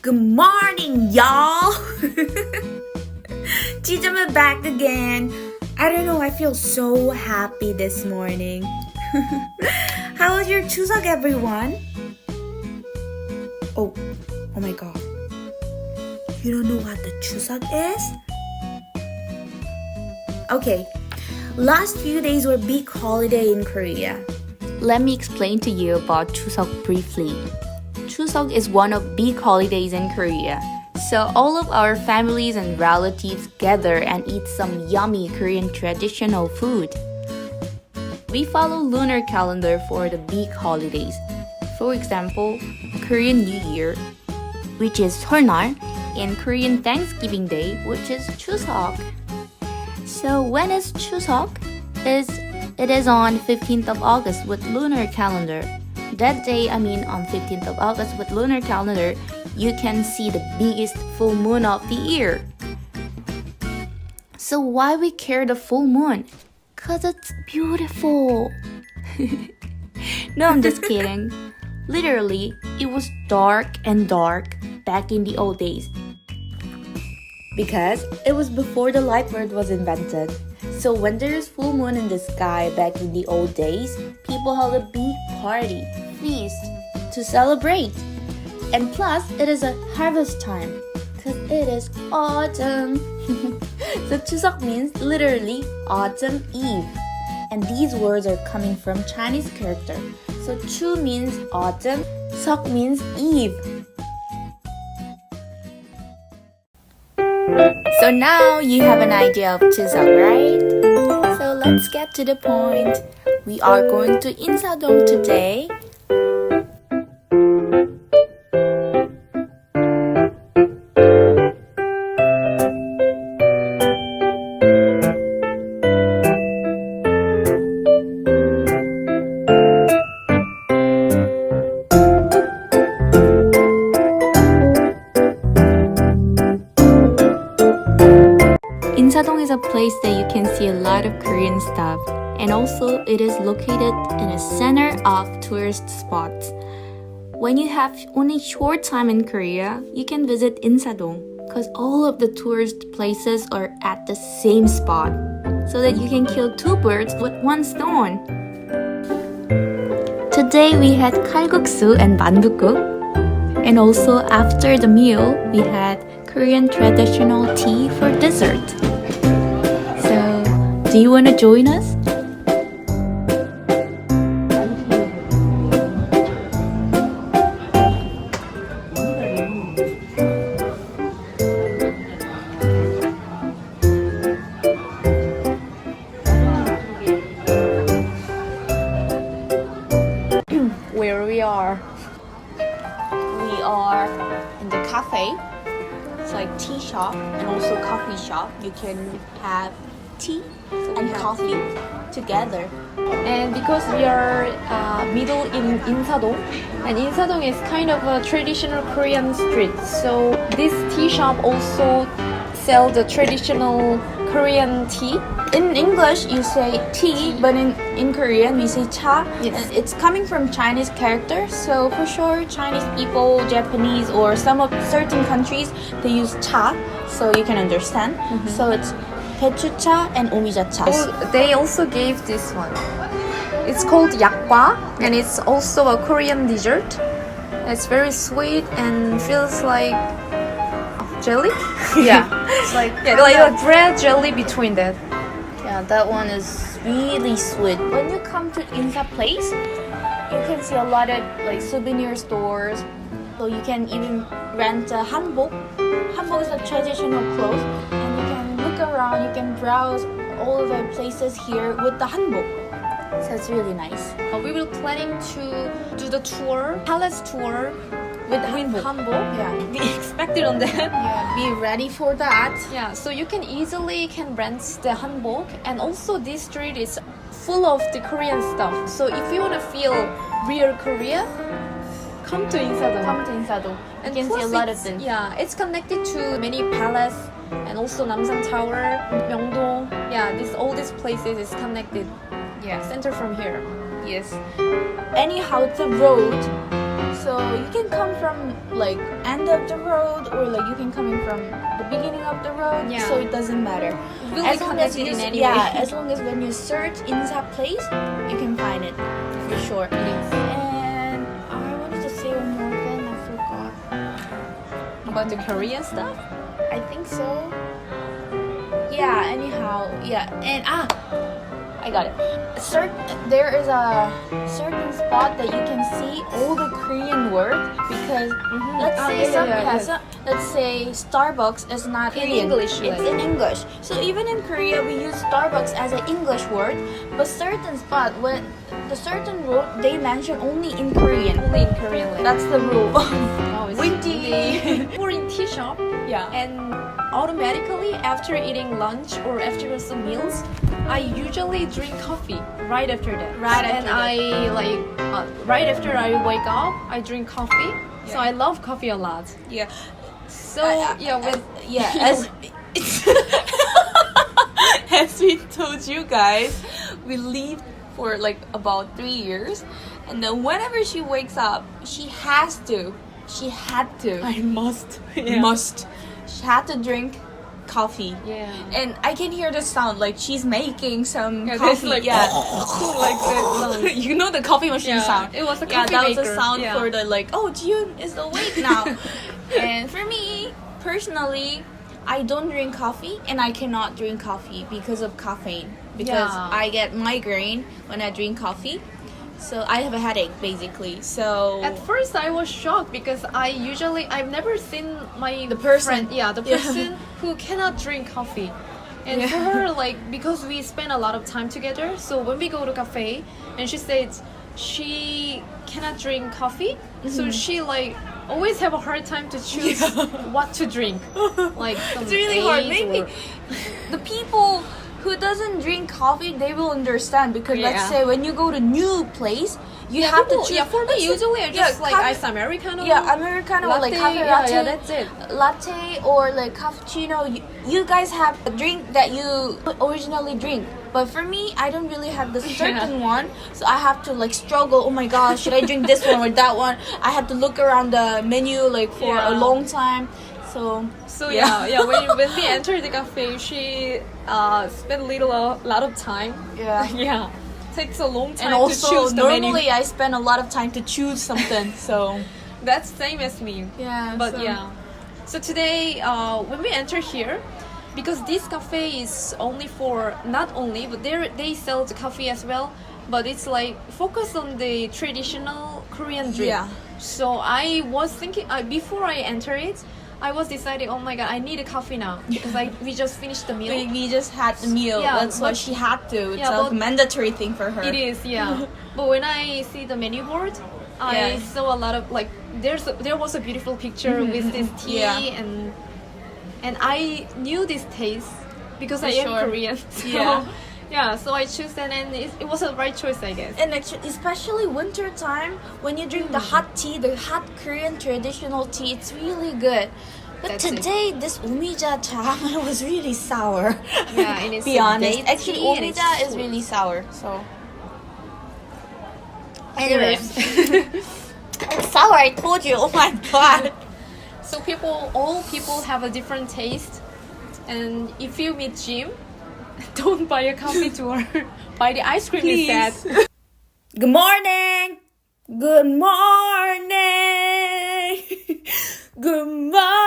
Good morning, y'all! Jijama back again. I don't know, I feel so happy this morning. How was your Chuseok, everyone? Oh my god. You don't know what the Chuseok is? Okay, last few days were big holiday in Korea. Let me explain to you about Chuseok briefly. Chuseok is one of big holidays in Korea. So all of our families and relatives gather and eat some yummy Korean traditional food. We follow lunar calendar for the big holidays. For example, Korean New Year, which is Seol날, and Korean Thanksgiving Day, which is Chuseok. So when is Chuseok? It is on 15th of August with lunar calendar. That day, on 15th of August with lunar calendar, you can see the biggest full moon of the year. So why we care the full moon? Cause it's beautiful. No, I'm just kidding. Literally, it was dark and dark back in the old days. Because it was before the light bulb was invented. So when there is full moon in the sky back in the old days, people held a big party, feast, to celebrate. And plus, it is a harvest time, because it is autumn. So Chuseok means literally autumn eve. And these words are coming from Chinese character. So Chu means autumn, Seok means eve. So now you have an idea of Chuseok, right? So let's get to the point. We are going to Insadong today. Insadong is a place that you can see a lot of Korean stuff, and also it is located in the center of tourist spots. When you have only short time in Korea, you can visit Insadong because all of the tourist places are at the same spot, so that you can kill two birds with one stone. Today we had kalguksu and mandukguk, and also after the meal we had Korean traditional tea for dessert. So, do you want to join us? Where we are in the cafe. It's like tea shop and also coffee shop. You can have tea and coffee together. And because we are middle in Insadong, and Insadong is kind of a traditional Korean street, so this tea shop also sell the traditional Korean tea. In English, you say tea, but in Korean, we say cha. Yes. And it's coming from Chinese character, so for sure, Chinese people, Japanese, or some of certain countries, they use cha, so you can understand. So it's pechucha and umijacha. Oh, they also gave this one. It's called yakgwa, and it's also a Korean dessert. It's very sweet and feels like jelly. Yeah, it's like like a bread jelly between that. yeah, that one is really sweet. When you come to Insa place, you can see a lot of like souvenir stores. So you can even rent a hanbok. Hanbok is a traditional clothes, and you can look around. You can browse all of the places here with the hanbok. So it's really nice. We were planning to do the tour, palace tour With the hanbok. Yeah, we expected on that. Yeah, be ready for that. Yeah, so you can easily rent the hanbok, and also this street is full of the Korean stuff. So if you want to feel real Korea, come to Insadong. Come to Insadong. You can see a plus lot of it's- things. Yeah, it's connected to many palace and also Namsan Tower, Myeongdong. Yeah, all these places is connected. Yeah. Center from here. Yes. Anyhow, it's a road. So So you can come from like end of the road or like you can come in from the beginning of the road. Yeah. So it doesn't matter. We'll As be long as connected you in any yeah, way. as long as when you search Insa place, you can find it for sure. Yes. And I wanted to say one more thing. I forgot. About the Korean stuff? I think so. Yeah. Anyhow, yeah. And I got it. There is a certain spot that you can see all the Korean words because let's say let's say Starbucks is not In Korean. English, It's like. in English. So even in Korea we use Starbucks as an English word, but certain spot when the certain rule they mention only in Korean. Only in Korean language. That's the rule. Oh, it's Windy. really- We're in tea shop. Yeah. And automatically after eating lunch or after some meals, I usually drink coffee right after that. Right and after that. I like right after I wake up, I drink coffee. So I love coffee a lot. Yeah. So As as we told you guys, we lived for like about 3 years, and then whenever she wakes up, she had to, she must. she had to drink coffee. Yeah. And I can hear the sound like she's making some Yeah, there's coffee. like yeah. like that. You know the coffee machine Yeah, sound. it was a Yeah, coffee that was the maker. sound Yeah. for the like, oh, June is awake now. And for me, personally, I don't drink coffee and I cannot drink coffee because of caffeine. Because Yeah. I get migraine when I drink coffee. So I have a headache basically. So At first, I was shocked because I've never seen The person. friend, the Yeah. person who cannot drink coffee. And Yeah. for her, like, because we spend a lot of time together, so when we go to cafe, and she said she cannot drink coffee, so she like always have a hard time to choose what to drink. Like some it's really hard. A's Maybe or- the people who doesn't drink coffee, they will understand because let's Yeah. say when you go to new place, you have to choose. Yeah, for me, usually I just like coffee- ice americano. Yeah, Americano or like latte, coffee yeah, latte. yeah, that's it. Latte or like cappuccino. You guys have a drink that you originally drink. But for me, I don't really have the certain one, so I have to like struggle. Oh my gosh, should I drink this one or that one? I have to look around the menu like for a Yeah. long time. So When we entered the cafe, she spent a lot of time. yeah. Yeah, takes a long time And to also, choose the normally menu. I spend a lot of time to choose something. So That's same as me. yeah, But so today when we enter here, because this cafe is only for not only, but they sell the coffee as well. But it's like focused on the traditional Korean drink. Yeah. So I was thinking before I enter it, I was deciding, oh my god, I need a coffee now because we just finished the meal. we just had the meal. Yeah, That's why but- she had to. It's Yeah, a but- mandatory thing for her. It is, yeah. But when I see the menu board, I Yeah. saw a lot of like there was a beautiful picture with this tea Yeah. and I knew this taste because For I am sure. Korean. So, Yeah. so I chose that and it was a right choice, I guess. And especially winter time, when you drink the hot tea, the hot Korean traditional tea, it's really good. But That's it. today, this umija cha was really sour. Yeah, and it's Be a honest. date Actually, tea and it's umija is sweet. really sour. So, Anyways. it's sour. I told you. Oh my god. So all people have a different taste, and if you meet Jim, don't buy a coffee to her. Buy the ice cream instead. Good morning. Good morning. Good morning.